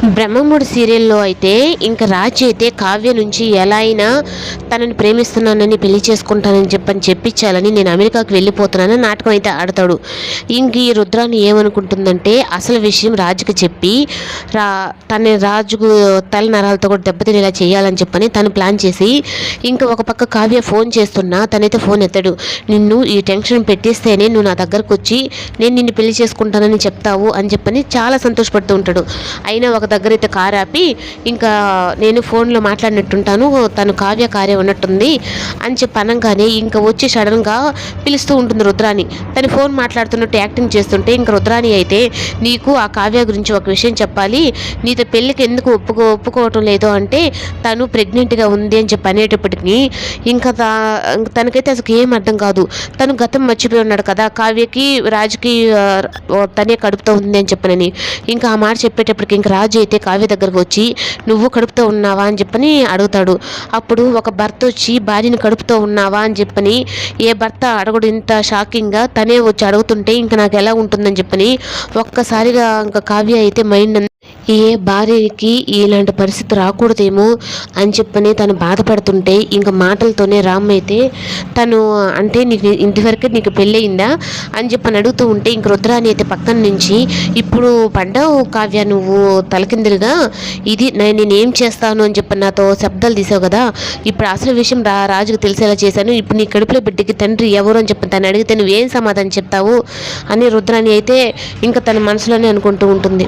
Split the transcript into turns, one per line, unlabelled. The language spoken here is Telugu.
బ్రహ్మముడి సీరియల్లో అయితే ఇంకా రాజు అయితే కావ్య నుంచి ఎలా అయినా తనని ప్రేమిస్తున్నానని పెళ్లి చేసుకుంటానని చెప్పించాలని నేను అమెరికాకు వెళ్ళిపోతున్నానని నాటకం అయితే ఆడతాడు. ఇంక ఈ రుద్రాని ఏమనుకుంటుందంటే అసలు విషయం రాజుకి చెప్పి తన రాజుకు తల నరాలతో కూడా దెబ్బతినేలా చేయాలని చెప్పని తను ప్లాన్ చేసి ఇంకా ఒక పక్క కావ్య ఫోన్ చేస్తున్నా తనైతే ఫోన్ ఎత్తాడు. నిన్ను ఈ టెన్షన్ పెట్టేస్తేనే నువ్వు నా దగ్గరకు వచ్చి నేను నిన్ను పెళ్లి చేసుకుంటానని చెప్తావు అని చెప్పని చాలా సంతోషపడుతూ ఉంటాడు. అయినా ఒక దగ్గర అయితే కారు ఆపి ఇంకా నేను ఫోన్లో మాట్లాడినట్టుంటాను, తను కావ్య కారే ఉన్నట్టుంది అని చెప్పి అనగానే ఇంకా వచ్చి సడన్గా పిలుస్తూ ఉంటుంది రుద్రాని. తను ఫోన్ మాట్లాడుతున్నట్టు యాక్టింగ్ చేస్తుంటే ఇంకా రుద్రాని అయితే నీకు ఆ కావ్య గురించి ఒక విషయం చెప్పాలి, నీతో పెళ్ళికి ఎందుకు ఒప్పుకోవటం లేదు అంటే తను ప్రెగ్నెంట్గా ఉంది అని చెప్పి అనేటప్పటికీ ఇంకా తనకైతే అసలు ఏం అర్థం కాదు. తను గతం మర్చిపోయి ఉన్నాడు కదా, కావ్యకి రాజుకి తనే కడుపుతో ఉంది అని చెప్పనని. ఇంకా ఆ మాట చెప్పేటప్పటికి ఇంకా రాజు అయితే కావ్య దగ్గరకు వచ్చి నువ్వు కడుపుతో ఉన్నావా అని చెప్పని అడుగుతాడు. అప్పుడు ఒక భర్త వచ్చి భార్యని కడుపుతో ఉన్నావా అని చెప్పని ఏ భర్త అడగడు ఇంత షాకింగ్గా, తనే వచ్చి అడుగుతుంటే ఇంకా నాకు ఎలా ఉంటుందని చెప్పని ఒక్కసారిగా ఇంకా కావ్య అయితే మైండ్ ఏ భార్యకి ఇలాంటి పరిస్థితి రాకూడదేమో అని చెప్పని తను బాధపడుతుంటే ఇంకా మాటలతోనే రామ్ అయితే తను అంటే నీకు ఇంతవరకు నీకు పెళ్ళయిందా అని చెప్పని అడుగుతూ ఉంటే ఇంక రుద్రాని అయితే పక్కన నుంచి ఇప్పుడు పడ్డావు కావ్య నువ్వు తలకిందులుగా, ఇది నేనేం చేస్తాను అని చెప్పి నాతో శబ్దాలు తీసావు కదా, ఇప్పుడు అసలు విషయం రాజుకు తెలిసేలా చేశాను, ఇప్పుడు నీ కడుపులో బిడ్డకి తండ్రి ఎవరు అని చెప్పి తను అడిగితే నువ్వేం సమాధానం చెప్తావు అని రుద్రాని అయితే ఇంకా తన మనసులోనే అనుకుంటూ ఉంటుంది.